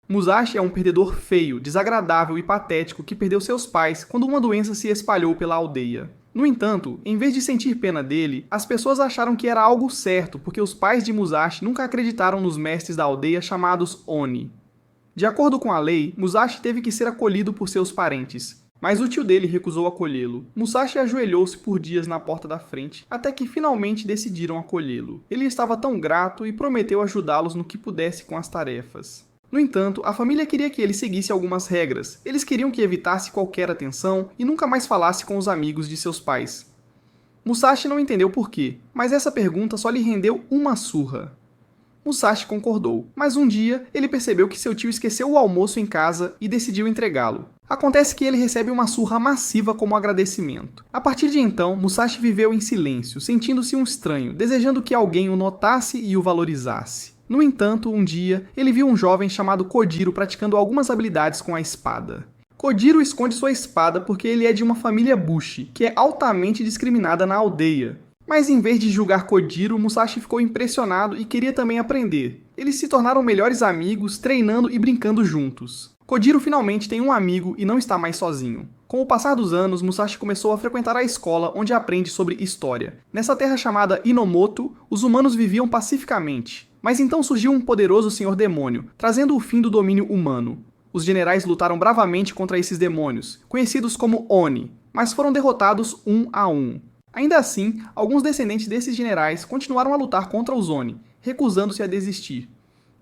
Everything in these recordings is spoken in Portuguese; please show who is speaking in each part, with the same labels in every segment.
Speaker 1: Musashi é um perdedor feio, desagradável e patético que perdeu seus pais quando uma doença se espalhou pela aldeia. No entanto, em vez de sentir pena dele, as pessoas acharam que era algo certo porque os pais de Musashi nunca acreditaram nos mestres da aldeia chamados Oni. De acordo com a lei, Musashi teve que ser acolhido por seus parentes, mas o tio dele recusou acolhê-lo. Musashi ajoelhou-se por dias na porta da frente, até que finalmente decidiram acolhê-lo. Ele estava tão grato e prometeu ajudá-los no que pudesse com as tarefas. No entanto, a família queria que ele seguisse algumas regras. Eles queriam que evitasse qualquer atenção e nunca mais falasse com os amigos de seus pais. Musashi não entendeu por quê, mas essa pergunta só lhe rendeu uma surra. Musashi concordou, mas um dia ele percebeu que seu tio esqueceu o almoço em casa e decidiu entregá-lo. Acontece que ele recebe uma surra massiva como agradecimento. A partir de então, Musashi viveu em silêncio, sentindo-se um estranho, desejando que alguém o notasse e o valorizasse. No entanto, um dia, ele viu um jovem chamado Kojiro praticando algumas habilidades com a espada. Kojiro esconde sua espada porque ele é de uma família Bushi, que é altamente discriminada na aldeia. Mas em vez de julgar Kojiro, Musashi ficou impressionado e queria também aprender. Eles se tornaram melhores amigos, treinando e brincando juntos. Kojiro finalmente tem um amigo e não está mais sozinho. Com o passar dos anos, Musashi começou a frequentar a escola onde aprende sobre história. Nessa terra chamada Inomoto, os humanos viviam pacificamente. Mas então surgiu um poderoso senhor demônio, trazendo o fim do domínio humano. Os generais lutaram bravamente contra esses demônios, conhecidos como Oni, mas foram derrotados um a um. Ainda assim, alguns descendentes desses generais continuaram a lutar contra os Oni, recusando-se a desistir.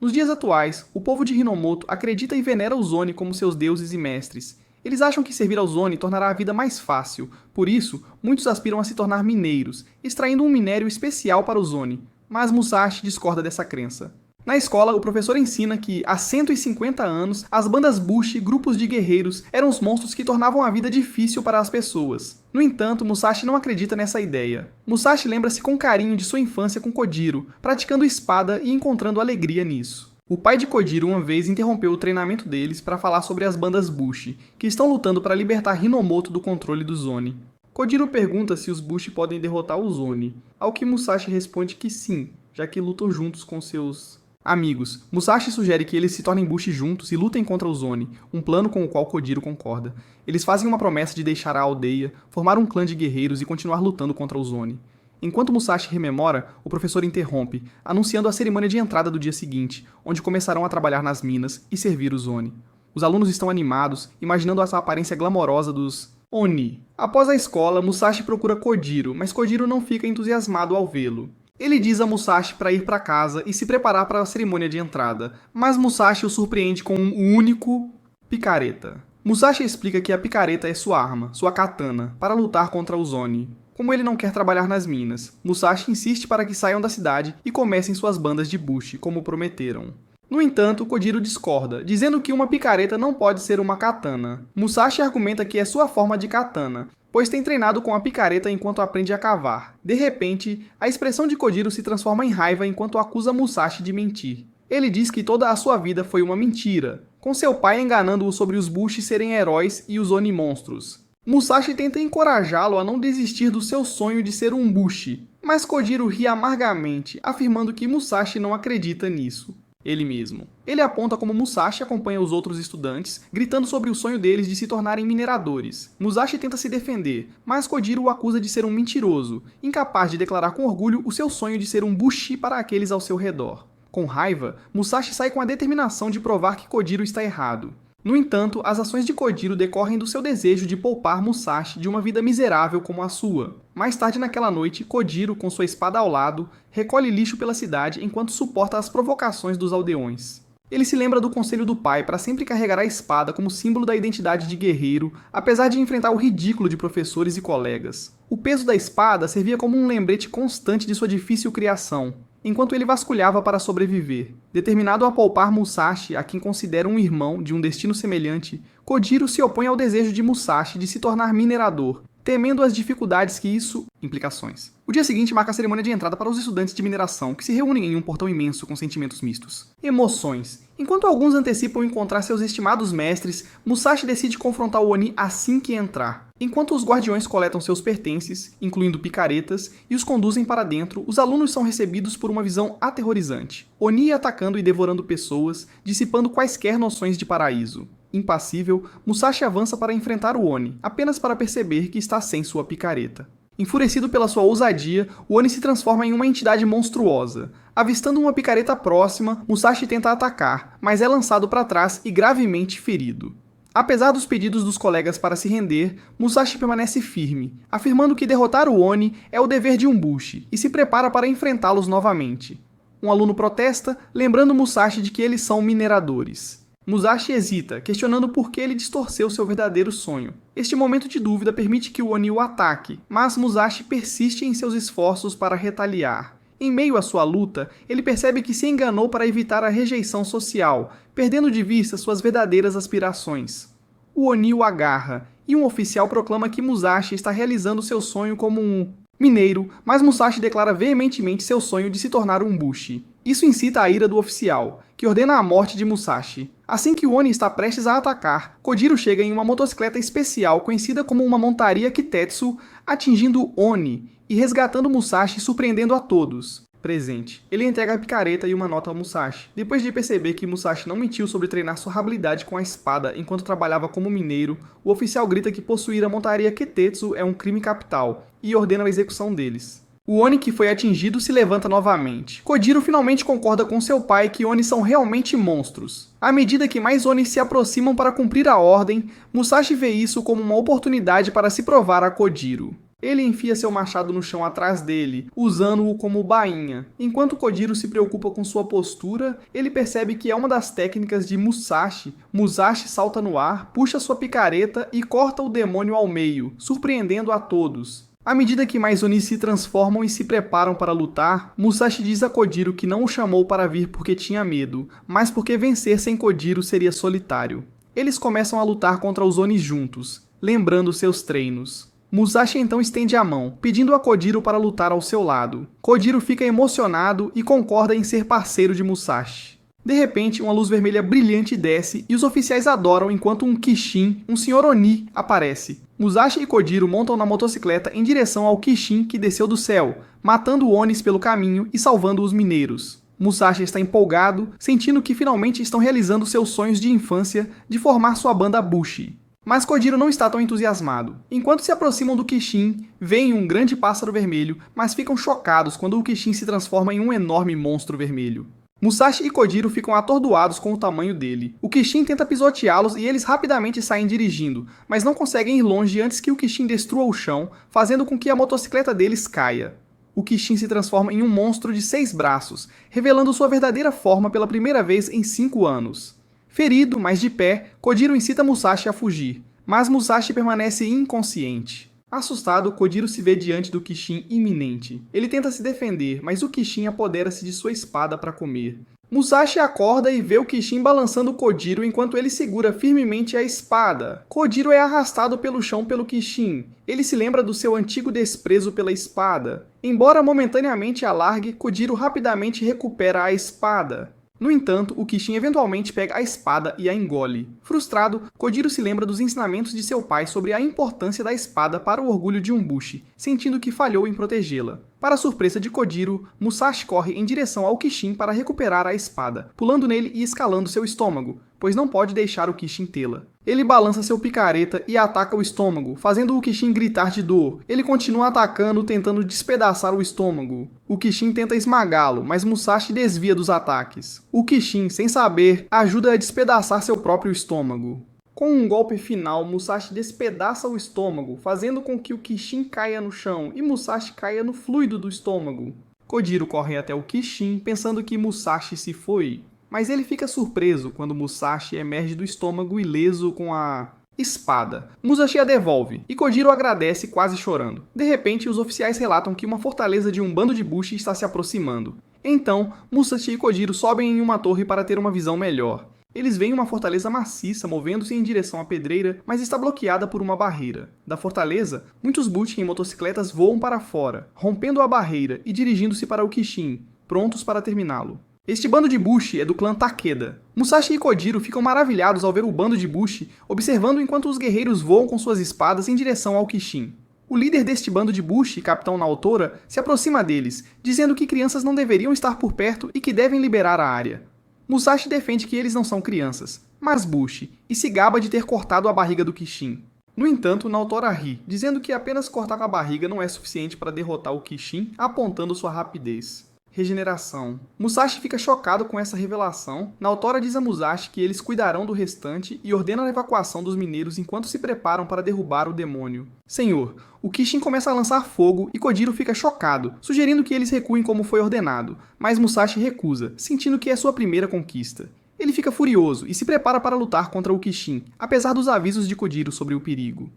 Speaker 1: Nos dias atuais, o povo de Hinomoto acredita e venera os Oni como seus deuses e mestres. Eles acham que servir aos Oni tornará a vida mais fácil, por isso, muitos aspiram a se tornar mineiros, extraindo um minério especial para os Oni, mas Musashi discorda dessa crença. Na escola, o professor ensina que, há 150 anos, as bandas Bushi, grupos de guerreiros, eram os monstros que tornavam a vida difícil para as pessoas. No entanto, Musashi não acredita nessa ideia. Musashi lembra-se com carinho de sua infância com Kojiro, praticando espada e encontrando alegria nisso. O pai de Kojiro uma vez interrompeu o treinamento deles para falar sobre as bandas Bushi, que estão lutando para libertar Hinomoto do controle dos Oni. Kojiro pergunta se os Bushi podem derrotar os Oni, ao que Musashi responde que sim, já que lutam juntos com seus amigos. Musashi sugere que eles se tornem Bushi juntos e lutem contra os Oni, um plano com o qual Kojiro concorda. Eles fazem uma promessa de deixar a aldeia, formar um clã de guerreiros e continuar lutando contra os Oni. Enquanto Musashi rememora, o professor interrompe, anunciando a cerimônia de entrada do dia seguinte, onde começarão a trabalhar nas minas e servir os Oni. Os alunos estão animados, imaginando essa aparência glamourosa dos Oni. Após a escola, Musashi procura Kojiro, mas Kojiro não fica entusiasmado ao vê-lo. Ele diz a Musashi para ir para casa e se preparar para a cerimônia de entrada, mas Musashi o surpreende com um único picareta. Musashi explica que a picareta é sua arma, sua katana, para lutar contra os Oni. Como ele não quer trabalhar nas minas, Musashi insiste para que saiam da cidade e comecem suas bandas de Bushi, como prometeram. No entanto, Kojiro discorda, dizendo que uma picareta não pode ser uma katana. Musashi argumenta que é sua forma de katana, pois tem treinado com a picareta enquanto aprende a cavar. De repente, a expressão de Kojiro se transforma em raiva enquanto acusa Musashi de mentir. Ele diz que toda a sua vida foi uma mentira, com seu pai enganando-o sobre os Bushi serem heróis e os Oni monstros. Musashi tenta encorajá-lo a não desistir do seu sonho de ser um Bushi, mas Kojiro ri amargamente, afirmando que Musashi não acredita nisso. Ele mesmo. Ele aponta como Musashi acompanha os outros estudantes, gritando sobre o sonho deles de se tornarem mineradores. Musashi tenta se defender, mas Kojiro o acusa de ser um mentiroso, incapaz de declarar com orgulho o seu sonho de ser um Bushi para aqueles ao seu redor. Com raiva, Musashi sai com a determinação de provar que Kojiro está errado. No entanto, as ações de Kojiro decorrem do seu desejo de poupar Musashi de uma vida miserável como a sua. Mais tarde naquela noite, Kojiro, com sua espada ao lado, recolhe lixo pela cidade enquanto suporta as provocações dos aldeões. Ele se lembra do conselho do pai para sempre carregar a espada como símbolo da identidade de guerreiro, apesar de enfrentar o ridículo de professores e colegas. O peso da espada servia como um lembrete constante de sua difícil criação, enquanto ele vasculhava para sobreviver. Determinado a poupar Musashi, a quem considera um irmão de um destino semelhante, Kojiro se opõe ao desejo de Musashi de se tornar minerador, temendo as dificuldades que isso implicações. O dia seguinte marca a cerimônia de entrada para os estudantes de mineração, que se reúnem em um portão imenso com sentimentos mistos. Emoções. Enquanto alguns antecipam encontrar seus estimados mestres, Musashi decide confrontar o Oni assim que entrar. Enquanto os guardiões coletam seus pertences, incluindo picaretas, e os conduzem para dentro, os alunos são recebidos por uma visão aterrorizante. Oni atacando e devorando pessoas, dissipando quaisquer noções de paraíso. Impassível, Musashi avança para enfrentar o Oni, apenas para perceber que está sem sua picareta. Enfurecido pela sua ousadia, o Oni se transforma em uma entidade monstruosa. Avistando uma picareta próxima, Musashi tenta atacar, mas é lançado para trás e gravemente ferido. Apesar dos pedidos dos colegas para se render, Musashi permanece firme, afirmando que derrotar o Oni é o dever de um Bushi, e se prepara para enfrentá-los novamente. Um aluno protesta, lembrando Musashi de que eles são mineradores. Musashi hesita, questionando por que ele distorceu seu verdadeiro sonho. Este momento de dúvida permite que o Oni o ataque, mas Musashi persiste em seus esforços para retaliar. Em meio à sua luta, ele percebe que se enganou para evitar a rejeição social, perdendo de vista suas verdadeiras aspirações. O Oni o agarra, e um oficial proclama que Musashi está realizando seu sonho como um mineiro, mas Musashi declara veementemente seu sonho de se tornar um Bushi. Isso incita a ira do oficial, que ordena a morte de Musashi. Assim que o Oni está prestes a atacar, Kojiro chega em uma motocicleta especial conhecida como uma montaria Kitetsu, atingindo Oni e resgatando Musashi, surpreendendo a todos presente. Ele entrega a picareta e uma nota ao Musashi. Depois de perceber que Musashi não mentiu sobre treinar sua habilidade com a espada enquanto trabalhava como mineiro, o oficial grita que possuir a montaria Kitetsu é um crime capital e ordena a execução deles. O Oni que foi atingido se levanta novamente. Kojiro finalmente concorda com seu pai que Oni são realmente monstros. À medida que mais Oni se aproximam para cumprir a ordem, Musashi vê isso como uma oportunidade para se provar a Kojiro. Ele enfia seu machado no chão atrás dele, usando-o como bainha. Enquanto Kojiro se preocupa com sua postura, ele percebe que é uma das técnicas de Musashi. Musashi salta no ar, puxa sua picareta e corta o demônio ao meio, surpreendendo a todos. À medida que mais Oni se transformam e se preparam para lutar, Musashi diz a Kojiro que não o chamou para vir porque tinha medo, mas porque vencer sem Kojiro seria solitário. Eles começam a lutar contra os Oni juntos, lembrando seus treinos. Musashi então estende a mão, pedindo a Kojiro para lutar ao seu lado. Kojiro fica emocionado e concorda em ser parceiro de Musashi. De repente, uma luz vermelha brilhante desce e os oficiais adoram enquanto um Kishin, um Sr. Oni, aparece. Musashi e Kojiro montam na motocicleta em direção ao Kishin que desceu do céu, matando Onis pelo caminho e salvando os mineiros. Musashi está empolgado, sentindo que finalmente estão realizando seus sonhos de infância de formar sua banda Bushi. Mas Kojiro não está tão entusiasmado. Enquanto se aproximam do Kishin, veem um grande pássaro vermelho, mas ficam chocados quando o Kishin se transforma em um enorme monstro vermelho. Musashi e Kojiro ficam atordoados com o tamanho dele. O Kishin tenta pisoteá-los e eles rapidamente saem dirigindo, mas não conseguem ir longe antes que o Kishin destrua o chão, fazendo com que a motocicleta deles caia. O Kishin se transforma em um monstro de 6 braços, revelando sua verdadeira forma pela primeira vez em 5 anos. Ferido, mas de pé, Kojiro incita Musashi a fugir, mas Musashi permanece inconsciente. Assustado, Kojiro se vê diante do Kishin iminente. Ele tenta se defender, mas o Kishin apodera-se de sua espada para comer. Musashi acorda e vê o Kishin balançando Kojiro enquanto ele segura firmemente a espada. Kojiro é arrastado pelo chão pelo Kishin. Ele se lembra do seu antigo desprezo pela espada. Embora momentaneamente a largue, Kojiro rapidamente recupera a espada. No entanto, o Kishin eventualmente pega a espada e a engole. Frustrado, Kojiro se lembra dos ensinamentos de seu pai sobre a importância da espada para o orgulho de um Bushi, sentindo que falhou em protegê-la. Para a surpresa de Kojiro, Musashi corre em direção ao Kishin para recuperar a espada, pulando nele e escalando seu estômago, pois não pode deixar o Kishin tê-la. Ele balança seu picareta e ataca o estômago, fazendo o Kishin gritar de dor. Ele continua atacando, tentando despedaçar o estômago. O Kishin tenta esmagá-lo, mas Musashi desvia dos ataques. O Kishin, sem saber, ajuda a despedaçar seu próprio estômago. Com um golpe final, Musashi despedaça o estômago, fazendo com que o Kishin caia no chão e Musashi caia no fluido do estômago. Kojiro corre até o Kishin, pensando que Musashi se foi. Mas ele fica surpreso quando Musashi emerge do estômago ileso com a espada. Musashi a devolve, e Kojiro agradece quase chorando. De repente, os oficiais relatam que uma fortaleza de um bando de Bushi está se aproximando. Então, Musashi e Kojiro sobem em uma torre para ter uma visão melhor. Eles veem uma fortaleza maciça movendo-se em direção à pedreira, mas está bloqueada por uma barreira. Da fortaleza, muitos Bushi em motocicletas voam para fora, rompendo a barreira e dirigindo-se para o Kishin, prontos para terminá-lo. Este bando de Bushi é do clã Takeda. Musashi e Kojiro ficam maravilhados ao ver o bando de Bushi observando enquanto os guerreiros voam com suas espadas em direção ao Kishin. O líder deste bando de Bushi, Capitão Naotora, se aproxima deles, dizendo que crianças não deveriam estar por perto e que devem liberar a área. Musashi defende que eles não são crianças, mas Bushi, e se gaba de ter cortado a barriga do Kishin. No entanto, Naotora ri, dizendo que apenas cortar com a barriga não é suficiente para derrotar o Kishin, apontando sua rapidez. Regeneração. Musashi fica chocado com essa revelação. Naotora diz a Musashi que eles cuidarão do restante e ordena a evacuação dos mineiros enquanto se preparam para derrubar o demônio. Senhor, o Kishin começa a lançar fogo e Kojiro fica chocado, sugerindo que eles recuem como foi ordenado, mas Musashi recusa, sentindo que é sua primeira conquista. Ele fica furioso e se prepara para lutar contra o Kishin, apesar dos avisos de Kojiro sobre o perigo.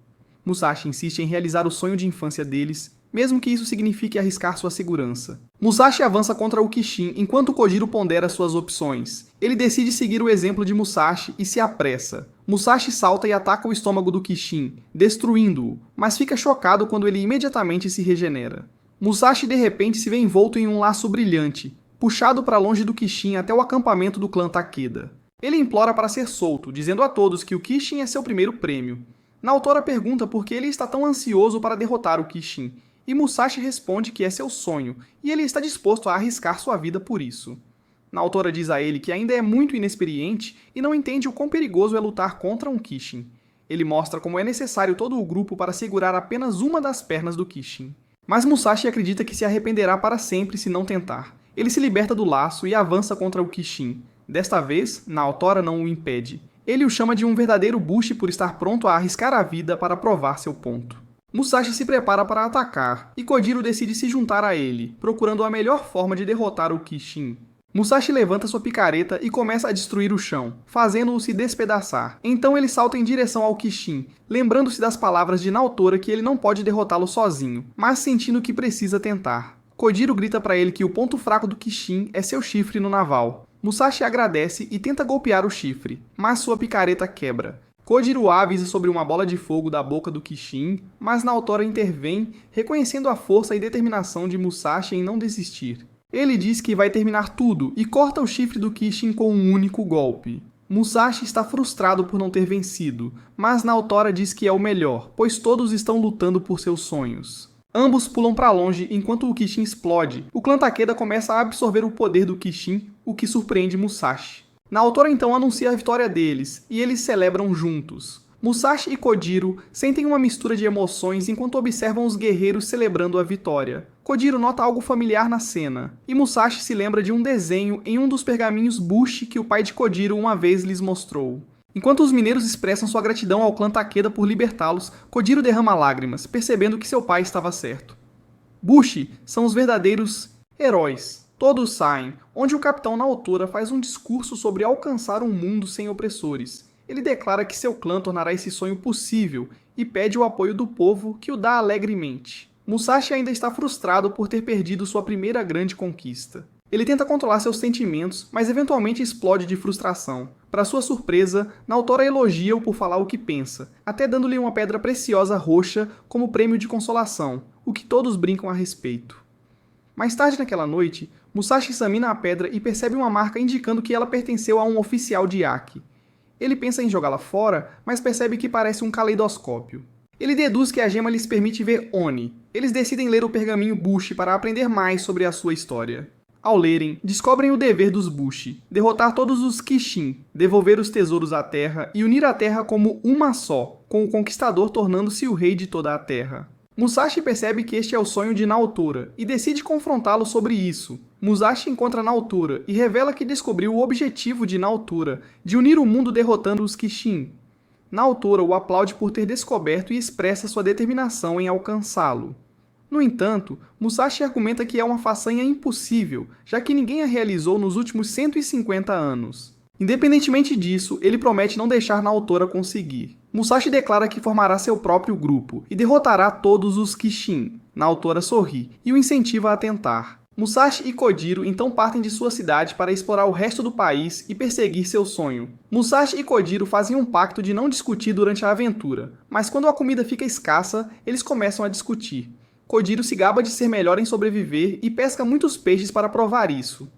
Speaker 1: Musashi insiste em realizar o sonho de infância deles, mesmo que isso signifique arriscar sua segurança. Musashi avança contra o Kishin enquanto Kojiro pondera suas opções. Ele decide seguir o exemplo de Musashi e se apressa. Musashi salta e ataca o estômago do Kishin, destruindo-o, mas fica chocado quando ele imediatamente se regenera. Musashi de repente se vê envolto em um laço brilhante, puxado para longe do Kishin até o acampamento do clã Takeda. Ele implora para ser solto, dizendo a todos que o Kishin é seu primeiro prêmio. Naotora pergunta por que ele está tão ansioso para derrotar o Kishin, e Musashi responde que é seu sonho, e ele está disposto a arriscar sua vida por isso. Naotora diz a ele que ainda é muito inexperiente e não entende o quão perigoso é lutar contra um Kishin. Ele mostra como é necessário todo o grupo para segurar apenas uma das pernas do Kishin. Mas Musashi acredita que se arrependerá para sempre se não tentar. Ele se liberta do laço e avança contra o Kishin. Desta vez, Naotora não o impede. Ele o chama de um verdadeiro Bushi por estar pronto a arriscar a vida para provar seu ponto. Musashi se prepara para atacar, e Kojiro decide se juntar a ele, procurando a melhor forma de derrotar o Kishin. Musashi levanta sua picareta e começa a destruir o chão, fazendo-o se despedaçar. Então ele salta em direção ao Kishin, lembrando-se das palavras de Naotora que ele não pode derrotá-lo sozinho, mas sentindo que precisa tentar. Kojiro grita para ele que o ponto fraco do Kishin é seu chifre no naval. Musashi agradece e tenta golpear o chifre, mas sua picareta quebra. Kojiro avisa sobre uma bola de fogo da boca do Kishin, mas Naotora intervém, reconhecendo a força e determinação de Musashi em não desistir. Ele diz que vai terminar tudo e corta o chifre do Kishin com um único golpe. Musashi está frustrado por não ter vencido, mas Naotora diz que é o melhor, pois todos estão lutando por seus sonhos. Ambos pulam para longe enquanto o Kishin explode. O clã Takeda começa a absorver o poder do Kishin, o que surpreende Musashi. Naotora então anuncia a vitória deles, e eles celebram juntos. Musashi e Kojiro sentem uma mistura de emoções enquanto observam os guerreiros celebrando a vitória. Kojiro nota algo familiar na cena, e Musashi se lembra de um desenho em um dos pergaminhos Bushi que o pai de Kojiro uma vez lhes mostrou. Enquanto os mineiros expressam sua gratidão ao clã Takeda por libertá-los, Kojiro derrama lágrimas, percebendo que seu pai estava certo. Bushi são os verdadeiros heróis. Todos saem, onde o Capitão Naotora faz um discurso sobre alcançar um mundo sem opressores. Ele declara que seu clã tornará esse sonho possível e pede o apoio do povo, que o dá alegremente. Musashi ainda está frustrado por ter perdido sua primeira grande conquista. Ele tenta controlar seus sentimentos, mas eventualmente explode de frustração. Para sua surpresa, Naotora elogia-o por falar o que pensa, até dando-lhe uma pedra preciosa roxa como prêmio de consolação, o que todos brincam a respeito. Mais tarde naquela noite, Musashi examina a pedra e percebe uma marca indicando que ela pertenceu a um oficial de Aki. Ele pensa em jogá-la fora, mas percebe que parece um caleidoscópio. Ele deduz que a gema lhes permite ver Oni. Eles decidem ler o pergaminho Bushi para aprender mais sobre a sua história. Ao lerem, descobrem o dever dos Bushi: derrotar todos os Kishin, devolver os tesouros à Terra e unir a Terra como uma só, com o Conquistador tornando-se o rei de toda a Terra. Musashi percebe que este é o sonho de Naotora e decide confrontá-lo sobre isso. Musashi encontra Naotora e revela que descobriu o objetivo de Naotora, de unir o mundo derrotando os Kishin. Naotora o aplaude por ter descoberto e expressa sua determinação em alcançá-lo. No entanto, Musashi argumenta que é uma façanha impossível, já que ninguém a realizou nos últimos 150 anos. Independentemente disso, ele promete não deixar Naotora conseguir. Musashi declara que formará seu próprio grupo e derrotará todos os Kishin. Naotora sorri e o incentiva a tentar. Musashi e Kojiro então partem de sua cidade para explorar o resto do país e perseguir seu sonho. Musashi e Kojiro fazem um pacto de não discutir durante a aventura, mas quando a comida fica escassa, eles começam a discutir. Kojiro se gaba de ser melhor em sobreviver e pesca muitos peixes para provar isso.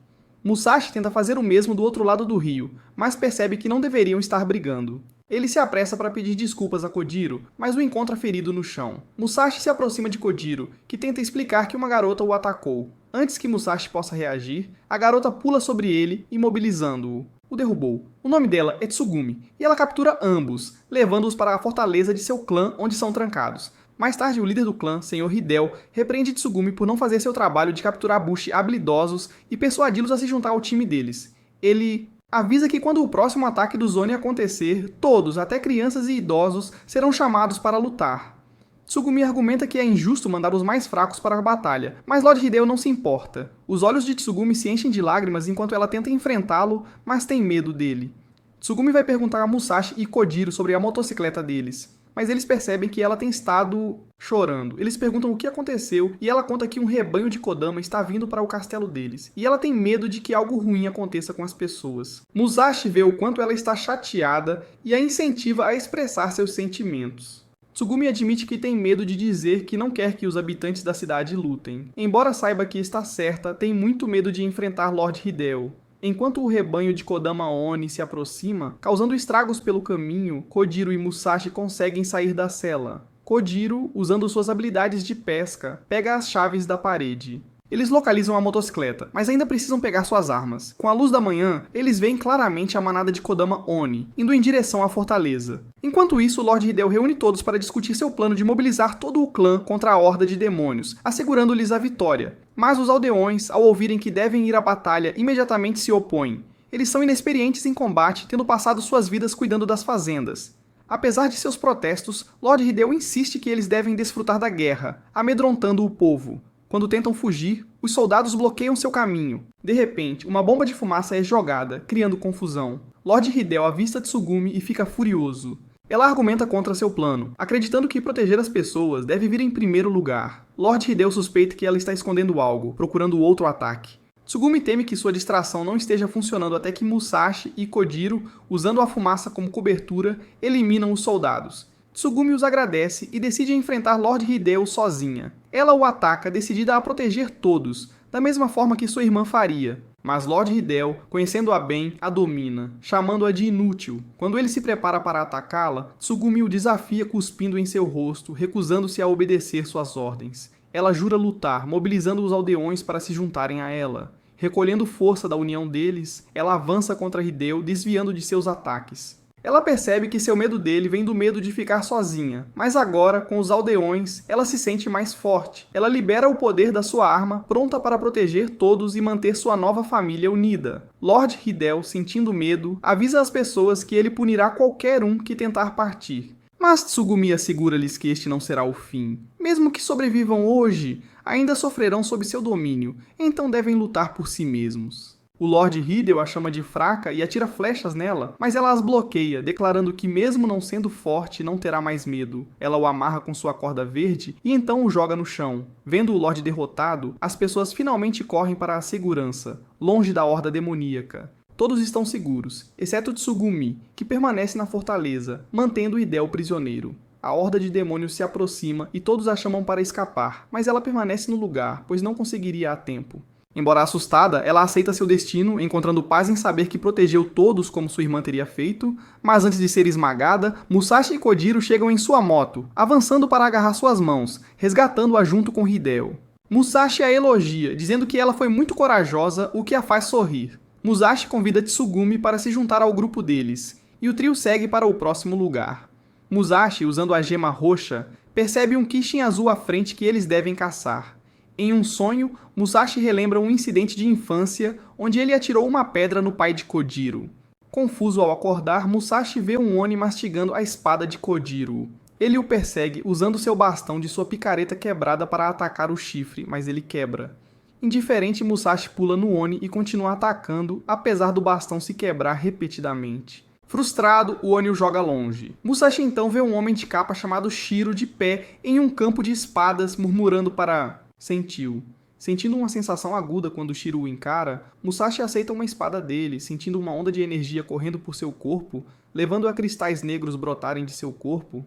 Speaker 1: Musashi tenta fazer o mesmo do outro lado do rio, mas percebe que não deveriam estar brigando. Ele se apressa para pedir desculpas a Kojiro, mas o encontra ferido no chão. Musashi se aproxima de Kojiro, que tenta explicar que uma garota o atacou. Antes que Musashi possa reagir, a garota pula sobre ele, imobilizando-o. O derrubou. O nome dela é Tsugumi, e ela captura ambos, levando-os para a fortaleza de seu clã, onde são trancados. Mais tarde, o líder do clã, Sr. Hideo, repreende Tsugumi por não fazer seu trabalho de capturar Bushi habilidosos e persuadi-los a se juntar ao time deles. Ele avisa que quando o próximo ataque do Zonin acontecer, todos, até crianças e idosos, serão chamados para lutar. Tsugumi argumenta que é injusto mandar os mais fracos para a batalha, mas Lord Hideo não se importa. Os olhos de Tsugumi se enchem de lágrimas enquanto ela tenta enfrentá-lo, mas tem medo dele. Tsugumi vai perguntar a Musashi e Kojiro sobre a motocicleta deles, mas eles percebem que ela tem estado chorando. Eles perguntam o que aconteceu e ela conta que um rebanho de Kodama está vindo para o castelo deles, e ela tem medo de que algo ruim aconteça com as pessoas. Musashi vê o quanto ela está chateada e a incentiva a expressar seus sentimentos. Tsugumi admite que tem medo de dizer que não quer que os habitantes da cidade lutem. Embora saiba que está certa, tem muito medo de enfrentar Lord Hideo. Enquanto o rebanho de Kodama Oni se aproxima, causando estragos pelo caminho, Kojiro e Musashi conseguem sair da cela. Kojiro, usando suas habilidades de pesca, pega as chaves da parede. Eles localizam a motocicleta, mas ainda precisam pegar suas armas. Com a luz da manhã, eles veem claramente a manada de Kodama Oni, indo em direção à fortaleza. Enquanto isso, Lord Hideo reúne todos para discutir seu plano de mobilizar todo o clã contra a horda de demônios, assegurando-lhes a vitória. Mas os aldeões, ao ouvirem que devem ir à batalha, imediatamente se opõem. Eles são inexperientes em combate, tendo passado suas vidas cuidando das fazendas. Apesar de seus protestos, Lord Hideo insiste que eles devem desfrutar da guerra, amedrontando o povo. Quando tentam fugir, os soldados bloqueiam seu caminho. De repente, uma bomba de fumaça é jogada, criando confusão. Lord Hideo avista Tsugumi e fica furioso. Ela argumenta contra seu plano, acreditando que proteger as pessoas deve vir em primeiro lugar. Lord Hideo suspeita que ela está escondendo algo, procurando outro ataque. Tsugumi teme que sua distração não esteja funcionando até que Musashi e Kojiro, usando a fumaça como cobertura, eliminam os soldados. Tsugumi os agradece e decide enfrentar Lord Hideo sozinha. Ela o ataca, decidida a proteger todos, da mesma forma que sua irmã faria. Mas Lord Hideo, conhecendo-a bem, a domina, chamando-a de inútil. Quando ele se prepara para atacá-la, Tsugumi o desafia cuspindo em seu rosto, recusando-se a obedecer suas ordens. Ela jura lutar, mobilizando os aldeões para se juntarem a ela. Recolhendo força da união deles, ela avança contra Hideo, desviando de seus ataques. Ela percebe que seu medo dele vem do medo de ficar sozinha, mas agora, com os aldeões, ela se sente mais forte. Ela libera o poder da sua arma, pronta para proteger todos e manter sua nova família unida. Lord Hideo, sentindo medo, avisa as pessoas que ele punirá qualquer um que tentar partir. Mas Tsugumi assegura-lhes que este não será o fim. Mesmo que sobrevivam hoje, ainda sofrerão sob seu domínio, então devem lutar por si mesmos. O Lord Hideo a chama de fraca e atira flechas nela, mas ela as bloqueia, declarando que mesmo não sendo forte, não terá mais medo. Ela o amarra com sua corda verde e então o joga no chão. Vendo o Lorde derrotado, as pessoas finalmente correm para a segurança, longe da horda demoníaca. Todos estão seguros, exceto Tsugumi, que permanece na fortaleza, mantendo Hideo prisioneiro. A horda de demônios se aproxima e todos a chamam para escapar, mas ela permanece no lugar, pois não conseguiria a tempo. Embora assustada, ela aceita seu destino, encontrando paz em saber que protegeu todos como sua irmã teria feito, mas antes de ser esmagada, Musashi e Kojiro chegam em sua moto, avançando para agarrar suas mãos, resgatando-a junto com Hideo. Musashi a elogia, dizendo que ela foi muito corajosa, o que a faz sorrir. Musashi convida Tsugumi para se juntar ao grupo deles, e o trio segue para o próximo lugar. Musashi, usando a gema roxa, percebe um Kishin azul à frente que eles devem caçar. Em um sonho, Musashi relembra um incidente de infância onde ele atirou uma pedra no pai de Kojiro. Confuso ao acordar, Musashi vê um Oni mastigando a espada de Kojiro. Ele o persegue usando seu bastão de sua picareta quebrada para atacar o chifre, mas ele quebra. Indiferente, Musashi pula no Oni e continua atacando, apesar do bastão se quebrar repetidamente. Frustrado, o Oni o joga longe. Musashi então vê um homem de capa chamado Shiro de pé em um campo de espadas, murmurando para... Sentiu. Sentindo uma sensação aguda quando Shiro o encara, Musashi aceita uma espada dele, sentindo uma onda de energia correndo por seu corpo, levando a cristais negros brotarem de seu corpo.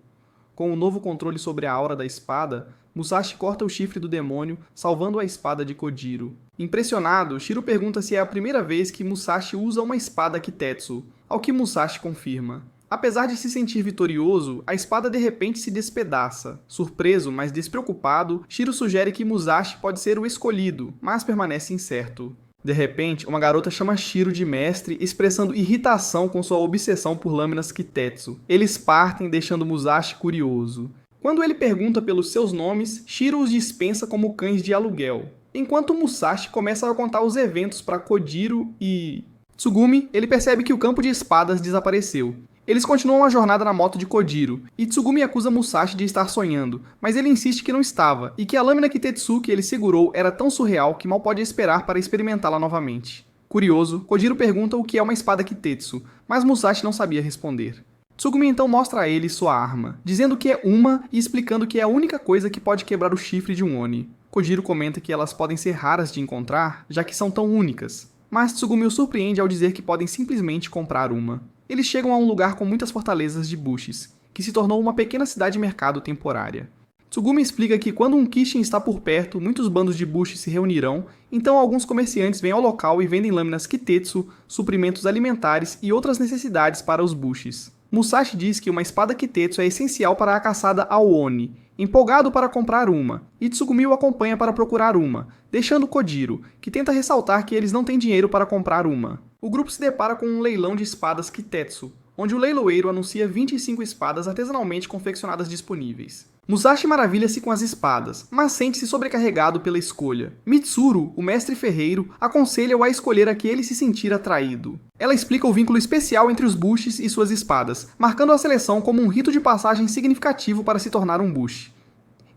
Speaker 1: Com o novo controle sobre a aura da espada, Musashi corta o chifre do demônio, salvando a espada de Kojiro. Impressionado, Shiro pergunta se é a primeira vez que Musashi usa uma espada Kitetsu, ao que Musashi confirma. Apesar de se sentir vitorioso, a espada de repente se despedaça. Surpreso, mas despreocupado, Shiro sugere que Musashi pode ser o escolhido, mas permanece incerto. De repente, uma garota chama Shiro de mestre, expressando irritação com sua obsessão por lâminas Kitetsu. Eles partem, deixando Musashi curioso. Quando ele pergunta pelos seus nomes, Shiro os dispensa como cães de aluguel. Enquanto Musashi começa a contar os eventos para Kojiro e Tsugumi, ele percebe que o campo de espadas desapareceu. Eles continuam a jornada na moto de Kojiro, e Tsugumi acusa Musashi de estar sonhando, mas ele insiste que não estava, e que a lâmina Kitetsu que ele segurou era tão surreal que mal pode esperar para experimentá-la novamente. Curioso, Kojiro pergunta o que é uma espada Kitetsu, mas Musashi não sabia responder. Tsugumi então mostra a ele sua arma, dizendo que é uma e explicando que é a única coisa que pode quebrar o chifre de um Oni. Kojiro comenta que elas podem ser raras de encontrar, já que são tão únicas, mas Tsugumi o surpreende ao dizer que podem simplesmente comprar uma. Eles chegam a um lugar com muitas fortalezas de bushes, que se tornou uma pequena cidade-mercado temporária. Tsugumi explica que quando um Kishin está por perto, muitos bandos de bushes se reunirão, então alguns comerciantes vêm ao local e vendem lâminas Kitetsu, suprimentos alimentares e outras necessidades para os bushes. Musashi diz que uma espada Kitetsu é essencial para a caçada ao Oni, empolgado para comprar uma, e Tsugumi o acompanha para procurar uma, deixando Kojiro, que tenta ressaltar que eles não têm dinheiro para comprar uma. O grupo se depara com um leilão de espadas Kitetsu, onde o leiloeiro anuncia 25 espadas artesanalmente confeccionadas disponíveis. Musashi maravilha-se com as espadas, mas sente-se sobrecarregado pela escolha. Mitsuru, o mestre ferreiro, aconselha-o a escolher a que ele se sentir atraído. Ela explica o vínculo especial entre os bushes e suas espadas, marcando a seleção como um rito de passagem significativo para se tornar um bush.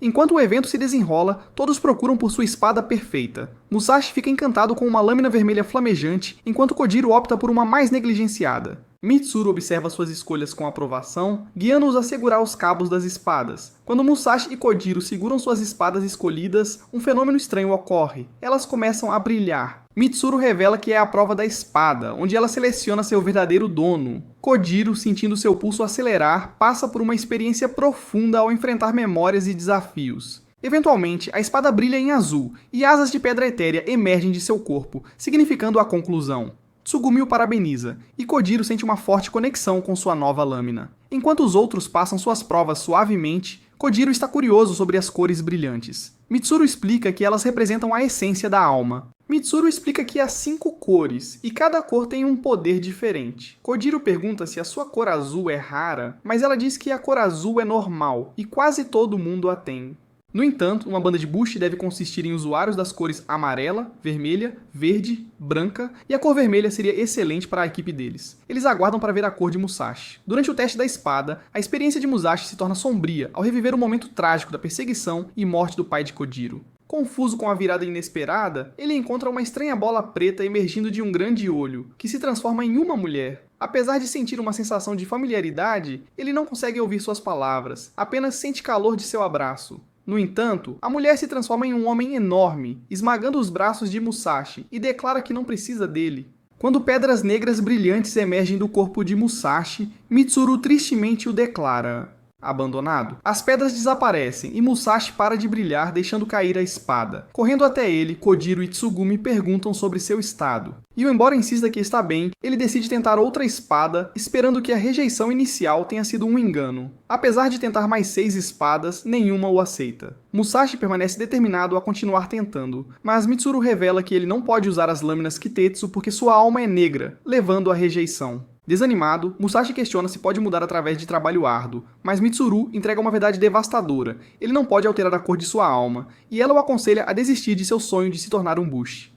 Speaker 1: Enquanto o evento se desenrola, todos procuram por sua espada perfeita. Musashi fica encantado com uma lâmina vermelha flamejante, enquanto Kojiro opta por uma mais negligenciada. Mitsuru observa suas escolhas com aprovação, guiando-os a segurar os cabos das espadas. Quando Musashi e Kojiro seguram suas espadas escolhidas, um fenômeno estranho ocorre. Elas começam a brilhar. Mitsuru revela que é a prova da espada, onde ela seleciona seu verdadeiro dono. Kojiro, sentindo seu pulso acelerar, passa por uma experiência profunda ao enfrentar memórias e desafios. Eventualmente, a espada brilha em azul, e asas de pedra etérea emergem de seu corpo, significando a conclusão. Tsugumi o parabeniza, e Kojiro sente uma forte conexão com sua nova lâmina. Enquanto os outros passam suas provas suavemente, Kojiro está curioso sobre as cores brilhantes. Mitsuru explica que elas representam a essência da alma. Mitsuru explica que há 5 cores, e cada cor tem um poder diferente. Kojiro pergunta se a sua cor azul é rara, mas ela diz que a cor azul é normal, e quase todo mundo a tem. No entanto, uma banda de bush deve consistir em usuários das cores amarela, vermelha, verde, branca, e a cor vermelha seria excelente para a equipe deles. Eles aguardam para ver a cor de Musashi. Durante o teste da espada, a experiência de Musashi se torna sombria ao reviver o momento trágico da perseguição e morte do pai de Kojiro. Confuso com a virada inesperada, ele encontra uma estranha bola preta emergindo de um grande olho, que se transforma em uma mulher. Apesar de sentir uma sensação de familiaridade, ele não consegue ouvir suas palavras, apenas sente calor de seu abraço. No entanto, a mulher se transforma em um homem enorme, esmagando os braços de Musashi, e declara que não precisa dele. Quando pedras negras brilhantes emergem do corpo de Musashi, Mitsuru tristemente o declara abandonado. As pedras desaparecem e Musashi para de brilhar, deixando cair a espada. Correndo até ele, Kojiro e Tsugumi perguntam sobre seu estado. E embora insista que está bem, ele decide tentar outra espada, esperando que a rejeição inicial tenha sido um engano. Apesar de tentar mais 6 espadas, nenhuma o aceita. Musashi permanece determinado a continuar tentando, mas Mitsuru revela que ele não pode usar as lâminas Kitetsu porque sua alma é negra, levando à rejeição. Desanimado, Musashi questiona se pode mudar através de trabalho árduo, mas Mitsuru entrega uma verdade devastadora. Ele não pode alterar a cor de sua alma, e ela o aconselha a desistir de seu sonho de se tornar um bush.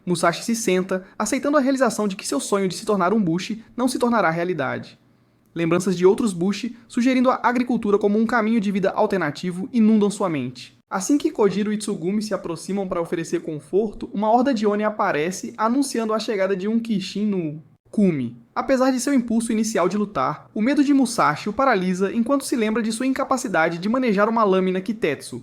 Speaker 1: Musashi se senta, aceitando a realização de que seu sonho de se tornar um bush não se tornará realidade. Lembranças de outros bush, sugerindo a agricultura como um caminho de vida alternativo, inundam sua mente. Assim que Kojiro e Tsugumi se aproximam para oferecer conforto, uma horda de Oni aparece, anunciando a chegada de um Kishin no Kumi. Apesar de seu impulso inicial de lutar, o medo de Musashi o paralisa enquanto se lembra de sua incapacidade de manejar uma lâmina Kitetsu.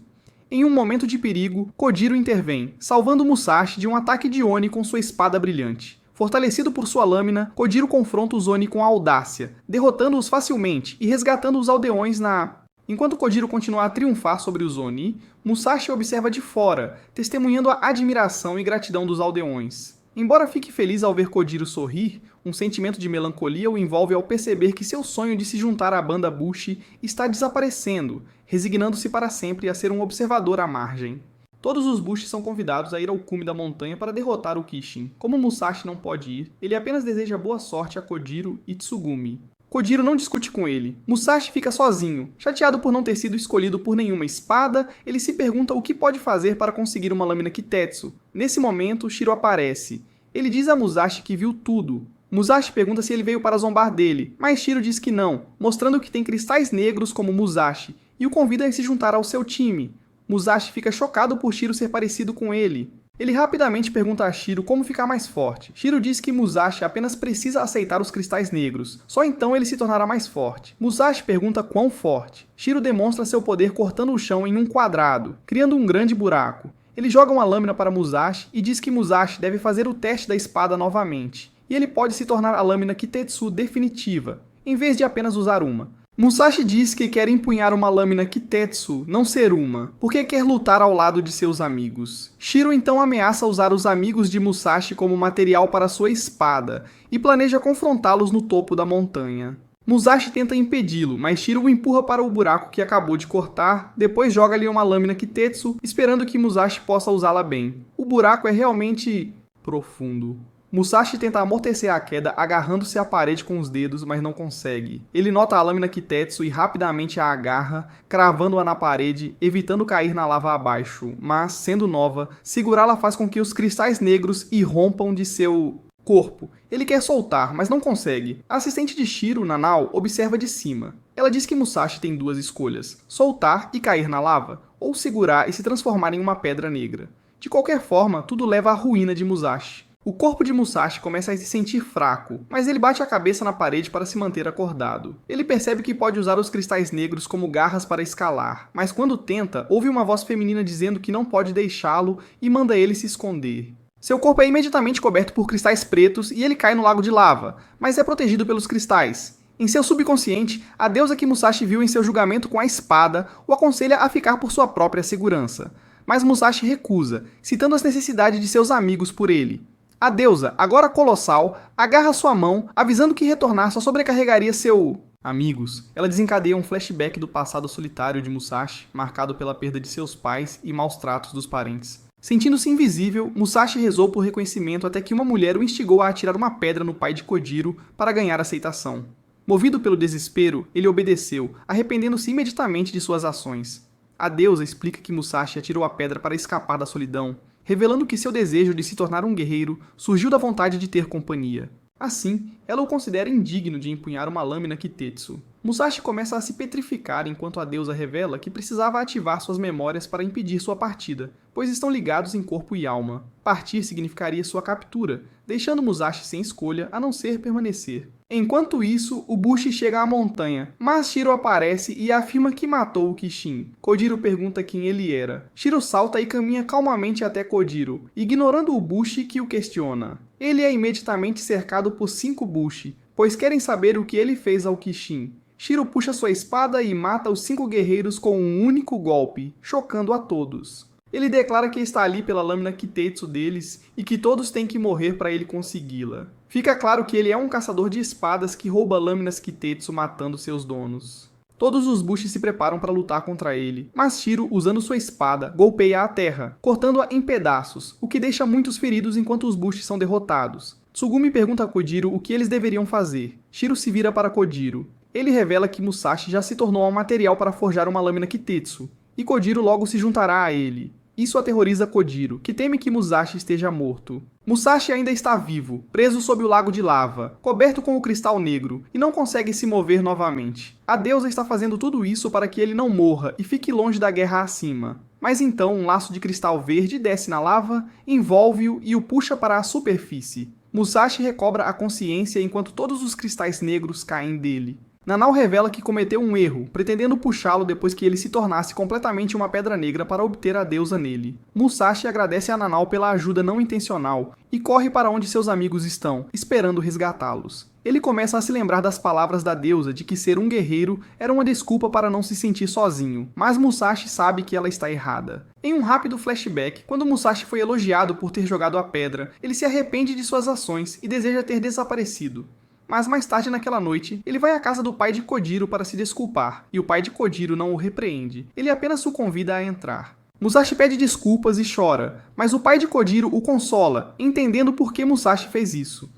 Speaker 1: Em um momento de perigo, Kojiro intervém, salvando Musashi de um ataque de Oni com sua espada brilhante. Fortalecido por sua lâmina, Kojiro confronta os Oni com audácia, derrotando-os facilmente e resgatando os aldeões na Enquanto Kojiro continua a triunfar sobre os Oni, Musashi observa de fora, testemunhando a admiração e gratidão dos aldeões. Embora fique feliz ao ver Kojiro sorrir, um sentimento de melancolia o envolve ao perceber que seu sonho de se juntar à banda Bushi está desaparecendo, resignando-se para sempre a ser um observador à margem. Todos os Bushi são convidados a ir ao cume da montanha para derrotar o Kishin. Como Musashi não pode ir, ele apenas deseja boa sorte a Kojiro e Tsugumi. Kojiro não discute com ele. Musashi fica sozinho. Chateado por não ter sido escolhido por nenhuma espada, ele se pergunta o que pode fazer para conseguir uma lâmina Kitetsu. Nesse momento, Shiro aparece. Ele diz a Musashi que viu tudo. Musashi pergunta se ele veio para zombar dele, mas Shiro diz que não, mostrando que tem cristais negros como Musashi, e o convida a se juntar ao seu time. Musashi fica chocado por Shiro ser parecido com ele. Ele rapidamente pergunta a Shiro como ficar mais forte. Shiro diz que Musashi apenas precisa aceitar os cristais negros, só então ele se tornará mais forte. Musashi pergunta quão forte. Shiro demonstra seu poder cortando o chão em um quadrado, criando um grande buraco. Ele joga uma lâmina para Musashi e diz que Musashi deve fazer o teste da espada novamente, e ele pode se tornar a lâmina Kitetsu definitiva, em vez de apenas usar uma. Musashi diz que quer empunhar uma lâmina Kitetsu, não ser uma, porque quer lutar ao lado de seus amigos. Shiro então ameaça usar os amigos de Musashi como material para sua espada, e planeja confrontá-los no topo da montanha. Musashi tenta impedi-lo, mas Shiro o empurra para o buraco que acabou de cortar, depois joga-lhe uma lâmina Kitetsu, esperando que Musashi possa usá-la bem. O buraco é realmente profundo. Musashi tenta amortecer a queda agarrando-se à parede com os dedos, mas não consegue. Ele nota a lâmina Kitetsu e rapidamente a agarra, cravando-a na parede, evitando cair na lava abaixo, mas, sendo nova, segurá-la faz com que os cristais negros irrompam de seu corpo. Ele quer soltar, mas não consegue. A assistente de Shiro, Nanao, observa de cima. Ela diz que Musashi tem duas escolhas: soltar e cair na lava, ou segurar e se transformar em uma pedra negra. De qualquer forma, tudo leva à ruína de Musashi. O corpo de Musashi começa a se sentir fraco, mas ele bate a cabeça na parede para se manter acordado. Ele percebe que pode usar os cristais negros como garras para escalar, mas quando tenta, ouve uma voz feminina dizendo que não pode deixá-lo e manda ele se esconder. Seu corpo é imediatamente coberto por cristais pretos e ele cai no lago de lava, mas é protegido pelos cristais. Em seu subconsciente, a deusa que Musashi viu em seu julgamento com a espada o aconselha a ficar por sua própria segurança. Mas Musashi recusa, citando as necessidades de seus amigos por ele. A deusa, agora colossal, agarra sua mão, avisando que retornar só sobrecarregaria seu... amigos. Ela desencadeia um flashback do passado solitário de Musashi, marcado pela perda de seus pais e maus tratos dos parentes. Sentindo-se invisível, Musashi rezou por reconhecimento até que uma mulher o instigou a atirar uma pedra no pai de Kojiro para ganhar aceitação. Movido pelo desespero, ele obedeceu, arrependendo-se imediatamente de suas ações. A deusa explica que Musashi atirou a pedra para escapar da solidão, revelando que seu desejo de se tornar um guerreiro surgiu da vontade de ter companhia. Assim, ela o considera indigno de empunhar uma lâmina Kitetsu. Musashi começa a se petrificar enquanto a deusa revela que precisava ativar suas memórias para impedir sua partida, pois estão ligados em corpo e alma. Partir significaria sua captura, deixando Musashi sem escolha a não ser permanecer. Enquanto isso, o Bushi chega à montanha, mas Shiro aparece e afirma que matou o Kishin. Kojiro pergunta quem ele era. Shiro salta e caminha calmamente até Kojiro, ignorando o Bushi que o questiona. Ele é imediatamente cercado por 5 Bushi, pois querem saber o que ele fez ao Kishin. Shiro puxa sua espada e mata os 5 guerreiros com um único golpe, chocando a todos. Ele declara que está ali pela lâmina Kitetsu deles e que todos têm que morrer para ele consegui-la. Fica claro que ele é um caçador de espadas que rouba lâminas Kitetsu matando seus donos. Todos os Bushi se preparam para lutar contra ele, mas Shiro, usando sua espada, golpeia a terra, cortando-a em pedaços, o que deixa muitos feridos enquanto os Bushi são derrotados. Tsugumi pergunta a Kojiro o que eles deveriam fazer. Shiro se vira para Kojiro. Ele revela que Musashi já se tornou um material para forjar uma lâmina Kitetsu, e Kojiro logo se juntará a ele. Isso aterroriza Kojiro, que teme que Musashi esteja morto. Musashi ainda está vivo, preso sob o lago de lava, coberto com o cristal negro, e não consegue se mover novamente. A deusa está fazendo tudo isso para que ele não morra e fique longe da guerra acima. Mas então um laço de cristal verde desce na lava, envolve-o e o puxa para a superfície. Musashi recobra a consciência enquanto todos os cristais negros caem dele. Nanao revela que cometeu um erro, pretendendo puxá-lo depois que ele se tornasse completamente uma pedra negra para obter a deusa nele. Musashi agradece a Nanao pela ajuda não intencional e corre para onde seus amigos estão, esperando resgatá-los. Ele começa a se lembrar das palavras da deusa de que ser um guerreiro era uma desculpa para não se sentir sozinho, mas Musashi sabe que ela está errada. Em um rápido flashback, quando Musashi foi elogiado por ter jogado a pedra, ele se arrepende de suas ações e deseja ter desaparecido. Mas mais tarde naquela noite, ele vai à casa do pai de Kojiro para se desculpar, e o pai de Kojiro não o repreende, ele apenas o convida a entrar. Musashi pede desculpas e chora, mas o pai de Kojiro o consola, entendendo por que Musashi fez isso.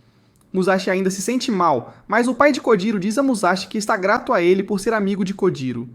Speaker 1: Musashi ainda se sente mal, mas o pai de Kojiro diz a Musashi que está grato a ele por ser amigo de Kojiro.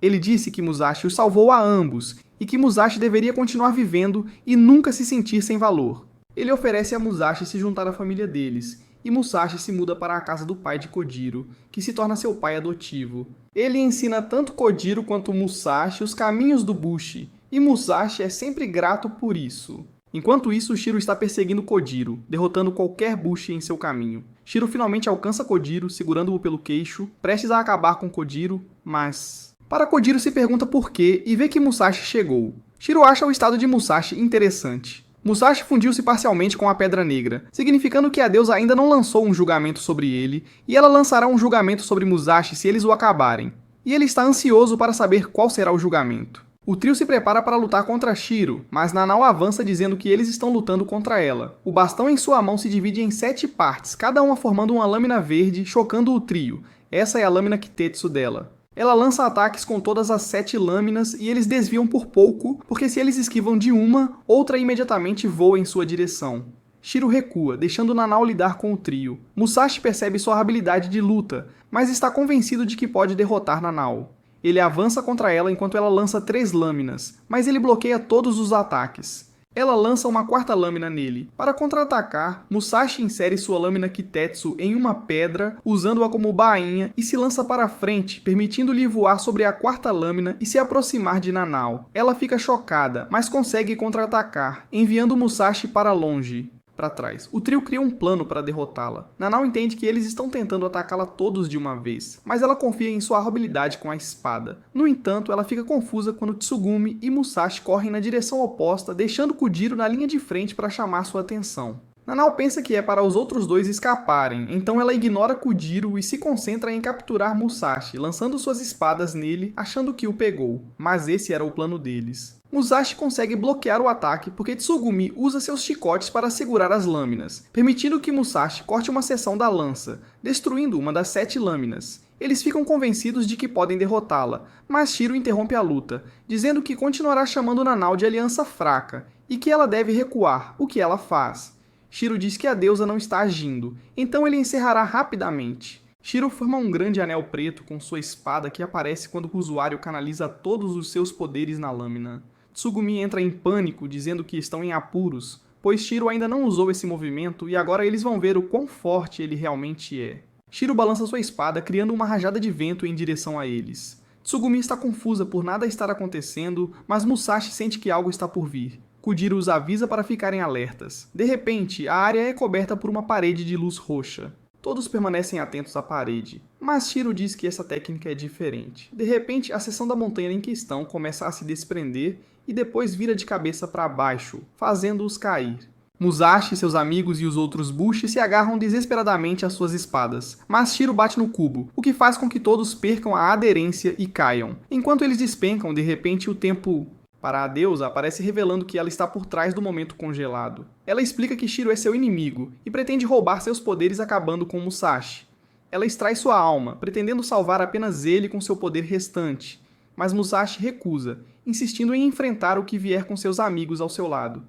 Speaker 1: Ele disse que Musashi o salvou a ambos, e que Musashi deveria continuar vivendo e nunca se sentir sem valor. Ele oferece a Musashi se juntar à família deles, e Musashi se muda para a casa do pai de Kojiro, que se torna seu pai adotivo. Ele ensina tanto Kojiro quanto Musashi os caminhos do Bushi, e Musashi é sempre grato por isso. Enquanto isso, Shiro está perseguindo Kojiro, derrotando qualquer Bushi em seu caminho. Shiro finalmente alcança Kojiro, segurando-o pelo queixo, prestes a acabar com Kojiro, mas... Kojiro se pergunta por quê e vê que Musashi chegou. Shiro acha o estado de Musashi interessante. Musashi fundiu-se parcialmente com a Pedra Negra, significando que a deusa ainda não lançou um julgamento sobre ele, e ela lançará um julgamento sobre Musashi se eles o acabarem. E ele está ansioso para saber qual será o julgamento. O trio se prepara para lutar contra Shiro, mas Nanao avança dizendo que eles estão lutando contra ela. O bastão em sua mão se divide em 7 partes, cada uma formando uma lâmina verde, chocando o trio. Essa é a lâmina Kitetsu dela. Ela lança ataques com todas as 7 lâminas e eles desviam por pouco, porque se eles esquivam de uma, outra imediatamente voa em sua direção. Shiro recua, deixando Nanao lidar com o trio. Musashi percebe sua habilidade de luta, mas está convencido de que pode derrotar Nanao. Ele avança contra ela enquanto ela lança 3 lâminas, mas ele bloqueia todos os ataques. Ela lança uma 4ª lâmina nele. Para contra-atacar, Musashi insere sua lâmina Kitetsu em uma pedra, usando-a como bainha, e se lança para frente, permitindo-lhe voar sobre a 4ª lâmina e se aproximar de Nanao. Ela fica chocada, mas consegue contra-atacar, enviando Musashi para longe. Para trás. O trio cria um plano para derrotá-la. Nanao entende que eles estão tentando atacá-la todos de uma vez, mas ela confia em sua habilidade com a espada. No entanto, ela fica confusa quando Tsugumi e Musashi correm na direção oposta, deixando Kojiro na linha de frente para chamar sua atenção. Nanao pensa que é para os outros dois escaparem, então ela ignora Kojiro e se concentra em capturar Musashi, lançando suas espadas nele, achando que o pegou. Mas esse era o plano deles. Musashi consegue bloquear o ataque porque Tsugumi usa seus chicotes para segurar as lâminas, permitindo que Musashi corte uma seção da lança, destruindo uma das 7 lâminas. Eles ficam convencidos de que podem derrotá-la, mas Shiro interrompe a luta, dizendo que continuará chamando Nanao de aliança fraca e que ela deve recuar, o que ela faz. Shiro diz que a deusa não está agindo, então ele encerrará rapidamente. Shiro forma um grande anel preto com sua espada que aparece quando o usuário canaliza todos os seus poderes na lâmina. Tsugumi entra em pânico, dizendo que estão em apuros, pois Shiro ainda não usou esse movimento e agora eles vão ver o quão forte ele realmente é. Shiro balança sua espada, criando uma rajada de vento em direção a eles. Tsugumi está confusa por nada estar acontecendo, mas Musashi sente que algo está por vir. Kojiro os avisa para ficarem alertas. De repente, a área é coberta por uma parede de luz roxa. Todos permanecem atentos à parede, mas Shiro diz que essa técnica é diferente. De repente, a seção da montanha em questão começa a se desprender e depois vira de cabeça para baixo, fazendo-os cair. Musashi, seus amigos e os outros Bushi se agarram desesperadamente às suas espadas, mas Shiro bate no cubo, o que faz com que todos percam a aderência e caiam. Enquanto eles despencam, de repente o tempo para a deusa aparece revelando que ela está por trás do momento congelado. Ela explica que Shiro é seu inimigo e pretende roubar seus poderes acabando com Musashi. Ela extrai sua alma, pretendendo salvar apenas ele com seu poder restante, mas Musashi recusa, insistindo em enfrentar o que vier com seus amigos ao seu lado.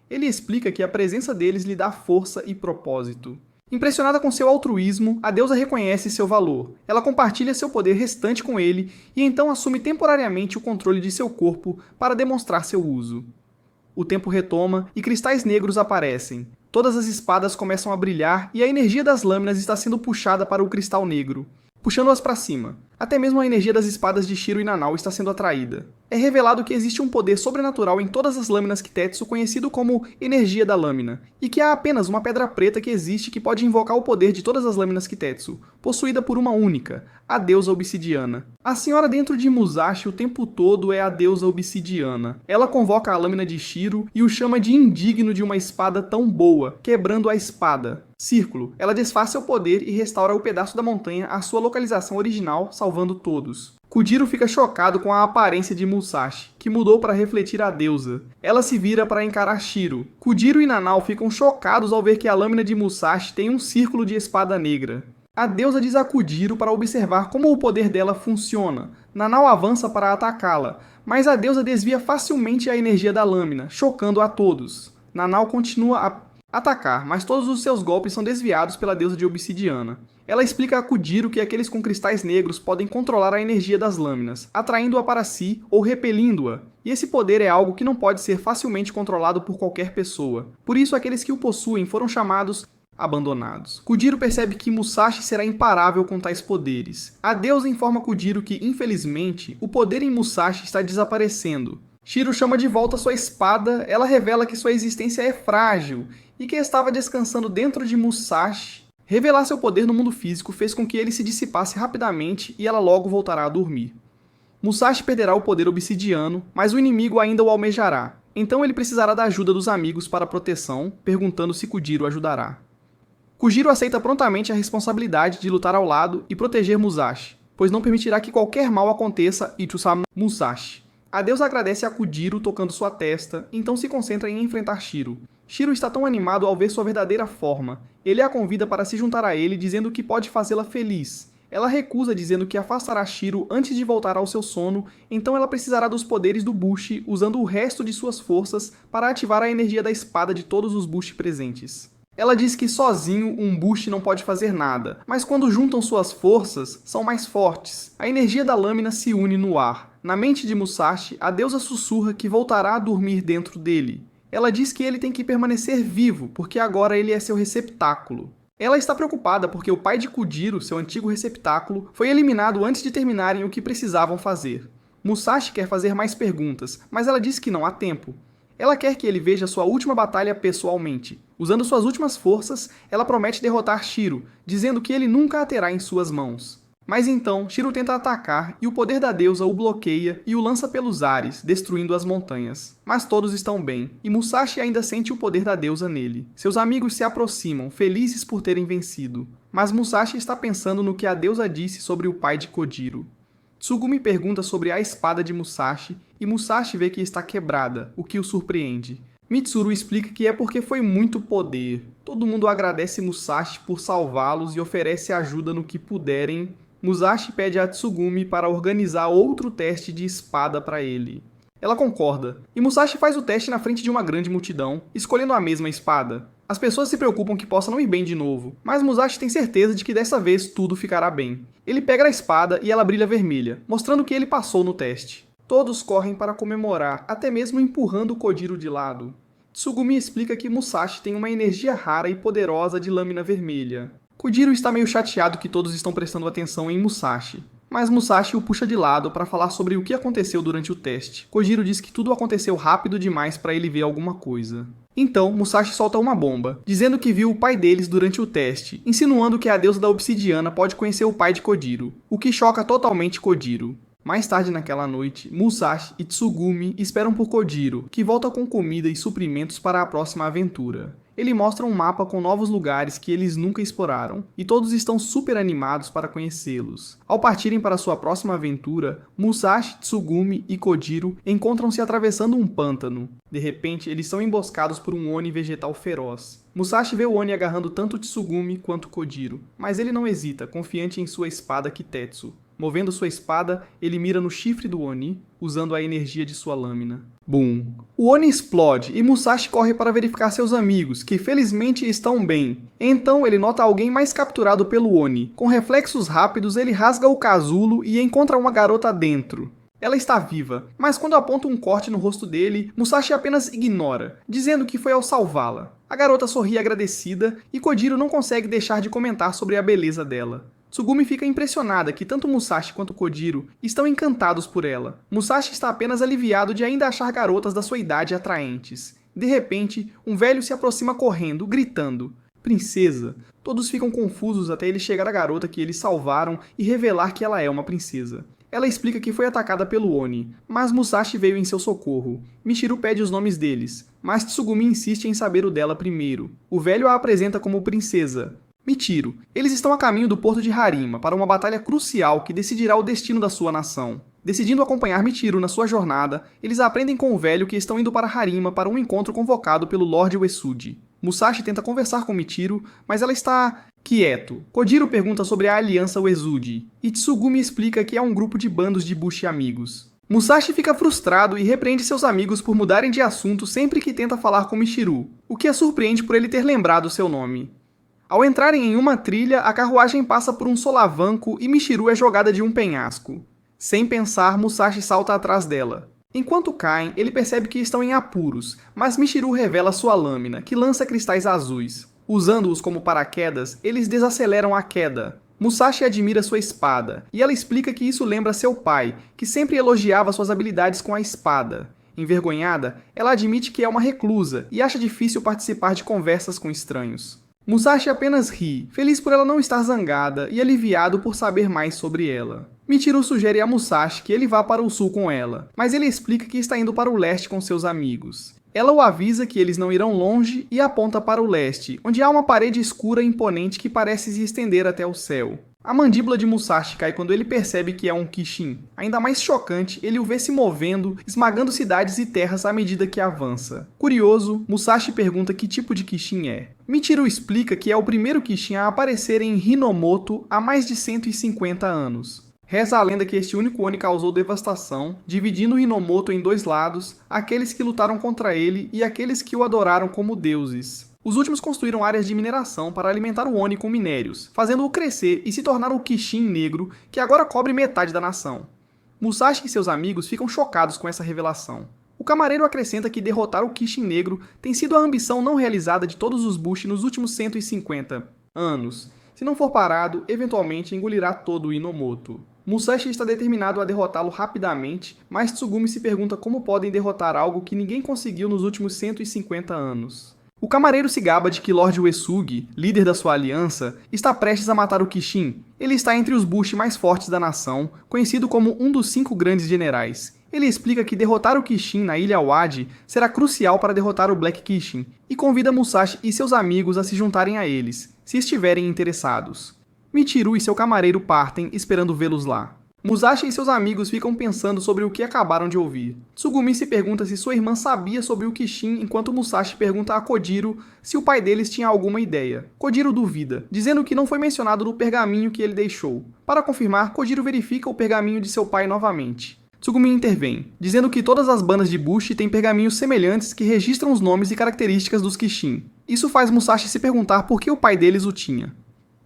Speaker 1: Ele explica que a presença deles lhe dá força e propósito. Impressionada com seu altruísmo, a deusa reconhece seu valor. Ela compartilha seu poder restante com ele e então assume temporariamente o controle de seu corpo para demonstrar seu uso. O tempo retoma e cristais negros aparecem. Todas as espadas começam a brilhar e a energia das lâminas está sendo puxada para o cristal negro, puxando-as para cima. Até mesmo a energia das espadas de Shiro e Nanao está sendo atraída. é revelado que existe um poder sobrenatural em todas as lâminas Kitetsu conhecido como energia da lâmina, e que há apenas uma pedra preta que existe que pode invocar o poder de todas as lâminas Kitetsu, possuída por uma única, a deusa obsidiana. A senhora dentro de Musashi o tempo todo é a deusa obsidiana. Ela convoca a lâmina de Shiro e o chama de indigno de uma espada tão boa, quebrando a espada. Círculo. Ela desfaz seu poder e restaura o pedaço da montanha à sua localização original, salvando todos. Kujiro fica chocado com a aparência de Musashi, que mudou para refletir a deusa. Ela se vira para encarar Shiro. Kujiro e Nanao ficam chocados ao ver que a lâmina de Musashi tem um círculo de espada negra. A deusa diz a Kujiro para observar como o poder dela funciona. Nanao avança para atacá-la, mas a deusa desvia facilmente a energia da lâmina, chocando a todos. Nanao continua a atacar, mas todos os seus golpes são desviados pela deusa de obsidiana. Ela explica a Kujiro que aqueles com cristais negros podem controlar a energia das lâminas, atraindo-a para si ou repelindo-a. E esse poder é algo que não pode ser facilmente controlado por qualquer pessoa. Por isso, aqueles que o possuem foram chamados abandonados. Kujiro percebe que Musashi será imparável com tais poderes. A deusa informa Kujiro que, infelizmente, o poder em Musashi está desaparecendo. Shiro chama de volta sua espada, ela revela que sua existência é frágil e que estava descansando dentro de Musashi. Revelar seu poder no mundo físico fez com que ele se dissipasse rapidamente e ela logo voltará a dormir. Musashi perderá o poder obsidiano, mas o inimigo ainda o almejará. Então ele precisará da ajuda dos amigos para a proteção, perguntando se Kujiro ajudará. Kujiro aceita prontamente a responsabilidade de lutar ao lado e proteger Musashi, pois não permitirá que qualquer mal aconteça e Tsusama Musashi. A deusa agradece a Kujiro tocando sua testa, então se concentra em enfrentar Shiro. Shiro está tão animado ao ver sua verdadeira forma. Ele a convida para se juntar a ele, dizendo que pode fazê-la feliz. Ela recusa, dizendo que afastará Shiro antes de voltar ao seu sono, então ela precisará dos poderes do Bushi, usando o resto de suas forças para ativar a energia da espada de todos os Bushi presentes. Ela diz que sozinho um Bushi não pode fazer nada, mas quando juntam suas forças, são mais fortes. A energia da lâmina se une no ar. Na mente de Musashi, a deusa sussurra que voltará a dormir dentro dele. Ela diz que ele tem que permanecer vivo, porque agora ele é seu receptáculo. Ela está preocupada porque o pai de Kujiro, seu antigo receptáculo, foi eliminado antes de terminarem o que precisavam fazer. Musashi quer fazer mais perguntas, mas ela diz que não há tempo. Ela quer que ele veja sua última batalha pessoalmente. Usando suas últimas forças, ela promete derrotar Shiro, dizendo que ele nunca a terá em suas mãos. Mas então, Shiro tenta atacar e o poder da deusa o bloqueia e o lança pelos ares, destruindo as montanhas. Mas todos estão bem, e Musashi ainda sente o poder da deusa nele. Seus amigos se aproximam, felizes por terem vencido. Mas Musashi está pensando no que a deusa disse sobre o pai de Kojiro. Tsugumi pergunta sobre a espada de Musashi, e Musashi vê que está quebrada, o que o surpreende. Mitsuru explica que é porque foi muito poder. Todo mundo agradece Musashi por salvá-los e oferece ajuda no que puderem. Musashi pede a Tsugumi para organizar outro teste de espada para ele. Ela concorda, e Musashi faz o teste na frente de uma grande multidão, escolhendo a mesma espada. As pessoas se preocupam que possa não ir bem de novo, mas Musashi tem certeza de que dessa vez tudo ficará bem. Ele pega a espada e ela brilha vermelha, mostrando que ele passou no teste. Todos correm para comemorar, até mesmo empurrando Kojiro de lado. Tsugumi explica que Musashi tem uma energia rara e poderosa de lâmina vermelha. Kojiro está meio chateado que todos estão prestando atenção em Musashi, mas Musashi o puxa de lado para falar sobre o que aconteceu durante o teste. Kojiro diz que tudo aconteceu rápido demais para ele ver alguma coisa. Então, Musashi solta uma bomba, dizendo que viu o pai deles durante o teste, insinuando que a deusa da obsidiana pode conhecer o pai de Kojiro, o que choca totalmente Kojiro. Mais tarde naquela noite, Musashi e Tsugumi esperam por Kojiro, que volta com comida e suprimentos para a próxima aventura. Ele mostra um mapa com novos lugares que eles nunca exploraram, e todos estão super animados para conhecê-los. Ao partirem para sua próxima aventura, Musashi, Tsugumi e Kojiro encontram-se atravessando um pântano. De repente, eles são emboscados por um Oni vegetal feroz. Musashi vê o Oni agarrando tanto Tsugumi quanto Kojiro, mas ele não hesita, confiante em sua espada Kitetsu. Movendo sua espada, ele mira no chifre do Oni, usando a energia de sua lâmina. Boom! O Oni explode e Musashi corre para verificar seus amigos, que felizmente estão bem. Então ele nota alguém mais capturado pelo Oni. Com reflexos rápidos, ele rasga o casulo e encontra uma garota dentro. Ela está viva, mas quando aponta um corte no rosto dele, Musashi apenas ignora, dizendo que foi ao salvá-la. A garota sorri agradecida e Kojiro não consegue deixar de comentar sobre a beleza dela. Tsugumi fica impressionada que tanto Musashi quanto Kojiro estão encantados por ela. Musashi está apenas aliviado de ainda achar garotas da sua idade atraentes. De repente, um velho se aproxima correndo, gritando: "Princesa!" Todos ficam confusos até ele chegar à garota que eles salvaram e revelar que ela é uma princesa. Ela explica que foi atacada pelo Oni, mas Musashi veio em seu socorro. Michiru pede os nomes deles, mas Tsugumi insiste em saber o dela primeiro. O velho a apresenta como princesa Michiru. Eles estão a caminho do porto de Harima para uma batalha crucial que decidirá o destino da sua nação. Decidindo acompanhar Michiru na sua jornada, eles aprendem com o velho que estão indo para Harima para um encontro convocado pelo Lord Uesugi. Musashi tenta conversar com Michiru, mas ela está quieto. Kojiro pergunta sobre a aliança Uesugi, e Tsugumi explica que é um grupo de bandos de bushi amigos. Musashi fica frustrado e repreende seus amigos por mudarem de assunto sempre que tenta falar com Michiru, o que a surpreende por ele ter lembrado seu nome. Ao entrarem em uma trilha, a carruagem passa por um solavanco e Michiru é jogada de um penhasco. Sem pensar, Musashi salta atrás dela. Enquanto caem, ele percebe que estão em apuros, mas Michiru revela sua lâmina, que lança cristais azuis. Usando-os como paraquedas, eles desaceleram a queda. Musashi admira sua espada, e ela explica que isso lembra seu pai, que sempre elogiava suas habilidades com a espada. Envergonhada, ela admite que é uma reclusa e acha difícil participar de conversas com estranhos. Musashi apenas ri, feliz por ela não estar zangada e aliviado por saber mais sobre ela. Michiru sugere a Musashi que ele vá para o sul com ela, mas ele explica que está indo para o leste com seus amigos. Ela o avisa que eles não irão longe e aponta para o leste, onde há uma parede escura e imponente que parece se estender até o céu. A mandíbula de Musashi cai quando ele percebe que é um Kishin. Ainda mais chocante, ele o vê se movendo, esmagando cidades e terras à medida que avança. Curioso, Musashi pergunta que tipo de Kishin é. Michiru explica que é o primeiro Kishin a aparecer em Hinomoto há mais de 150 anos. Reza a lenda que este único Oni causou devastação, dividindo Hinomoto em dois lados, aqueles que lutaram contra ele e aqueles que o adoraram como deuses. Os últimos construíram áreas de mineração para alimentar o Oni com minérios, fazendo-o crescer e se tornar o Kishin negro, que agora cobre metade da nação. Musashi e seus amigos ficam chocados com essa revelação. O camareiro acrescenta que derrotar o Kishin negro tem sido a ambição não realizada de todos os Bushi nos últimos 150 anos. Se não for parado, eventualmente engolirá todo o Hinomoto. Musashi está determinado a derrotá-lo rapidamente, mas Tsugumi se pergunta como podem derrotar algo que ninguém conseguiu nos últimos 150 anos. O camareiro se gaba de que Lord Uesugi, líder da sua aliança, está prestes a matar o Kishin. Ele está entre os Bushi mais fortes da nação, conhecido como um dos 5 grandes generais. Ele explica que derrotar o Kishin na Ilha Wadi será crucial para derrotar o Black Kishin, e convida Musashi e seus amigos a se juntarem a eles, se estiverem interessados. Michiru e seu camareiro partem, esperando vê-los lá. Musashi e seus amigos ficam pensando sobre o que acabaram de ouvir. Tsugumi se pergunta se sua irmã sabia sobre o Kishin, enquanto Musashi pergunta a Kojiro se o pai deles tinha alguma ideia. Kojiro duvida, dizendo que não foi mencionado no pergaminho que ele deixou. Para confirmar, Kojiro verifica o pergaminho de seu pai novamente. Tsugumi intervém, dizendo que todas as bandas de Bushi têm pergaminhos semelhantes que registram os nomes e características dos Kishin. Isso faz Musashi se perguntar por que o pai deles o tinha.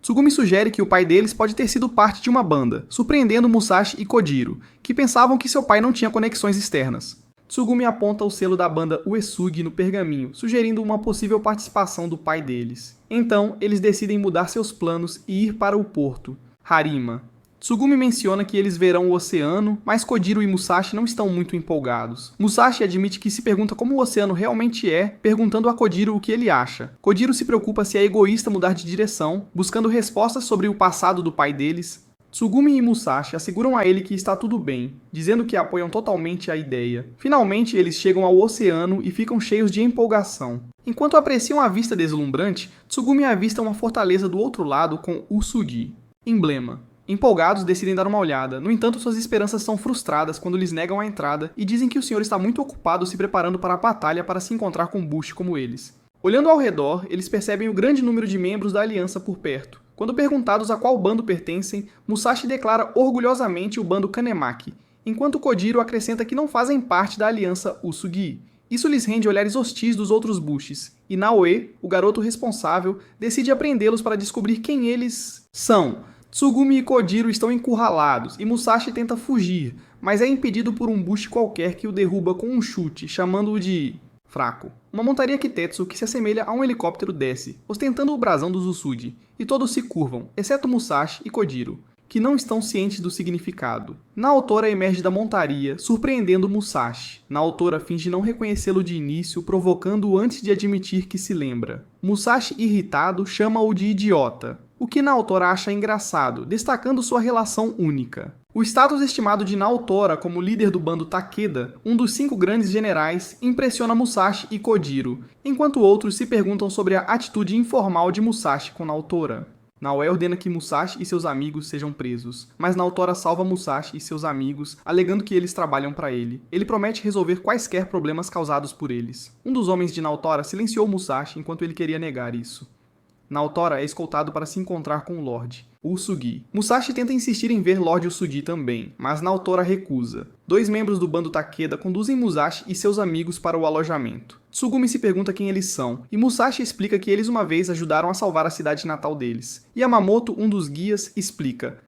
Speaker 1: Tsugumi sugere que o pai deles pode ter sido parte de uma banda, surpreendendo Musashi e Kojiro, que pensavam que seu pai não tinha conexões externas. Tsugumi aponta o selo da banda Uesugi no pergaminho, sugerindo uma possível participação do pai deles. Então, eles decidem mudar seus planos e ir para o porto, Harima. Tsugumi menciona que eles verão o oceano, mas Kojiro e Musashi não estão muito empolgados. Musashi admite que se pergunta como o oceano realmente é, perguntando a Kojiro o que ele acha. Kojiro se preocupa se é egoísta mudar de direção, buscando respostas sobre o passado do pai deles. Tsugumi e Musashi asseguram a ele que está tudo bem, dizendo que apoiam totalmente a ideia. Finalmente, eles chegam ao oceano e ficam cheios de empolgação. Enquanto apreciam a vista deslumbrante, Tsugumi avista uma fortaleza do outro lado com Usugi, emblema. Empolgados, decidem dar uma olhada. No entanto, suas esperanças são frustradas quando lhes negam a entrada e dizem que o senhor está muito ocupado se preparando para a batalha para se encontrar com Bushi como eles. Olhando ao redor, eles percebem o grande número de membros da aliança por perto. Quando perguntados a qual bando pertencem, Musashi declara orgulhosamente o bando Kanemaki, enquanto Kojiro acrescenta que não fazem parte da aliança Usugi. Isso lhes rende olhares hostis dos outros Bushis, e Naoe, o garoto responsável, decide apreendê-los para descobrir quem eles são. Tsugumi e Kojiro estão encurralados, e Musashi tenta fugir, mas é impedido por um Bushi qualquer que o derruba com um chute, chamando-o de fraco. Uma montaria Kitetsu que se assemelha a um helicóptero desce, ostentando o brasão dos Uzudi, e todos se curvam, exceto Musashi e Kojiro, que não estão cientes do significado. Naotora emerge da montaria, surpreendendo Musashi. Naotora finge não reconhecê-lo de início, provocando-o antes de admitir que se lembra. Musashi, irritado, chama-o de idiota, o que Naotora acha engraçado, destacando sua relação única. O status estimado de Naotora como líder do bando Takeda, um dos 5 grandes generais, impressiona Musashi e Kojiro, enquanto outros se perguntam sobre a atitude informal de Musashi com Naotora. Naoe ordena que Musashi e seus amigos sejam presos, mas Naotora salva Musashi e seus amigos, alegando que eles trabalham para ele. Ele promete resolver quaisquer problemas causados por eles. Um dos homens de Naotora silenciou Musashi enquanto ele queria negar isso. Naotora é escoltado para se encontrar com o Lorde, Usugi. Musashi tenta insistir em ver Lorde Usugi também, mas Naotora recusa. 2 membros do bando Takeda conduzem Musashi e seus amigos para o alojamento. Tsugumi se pergunta quem eles são, e Musashi explica que eles uma vez ajudaram a salvar a cidade natal deles. Yamamoto, um dos guias, explica: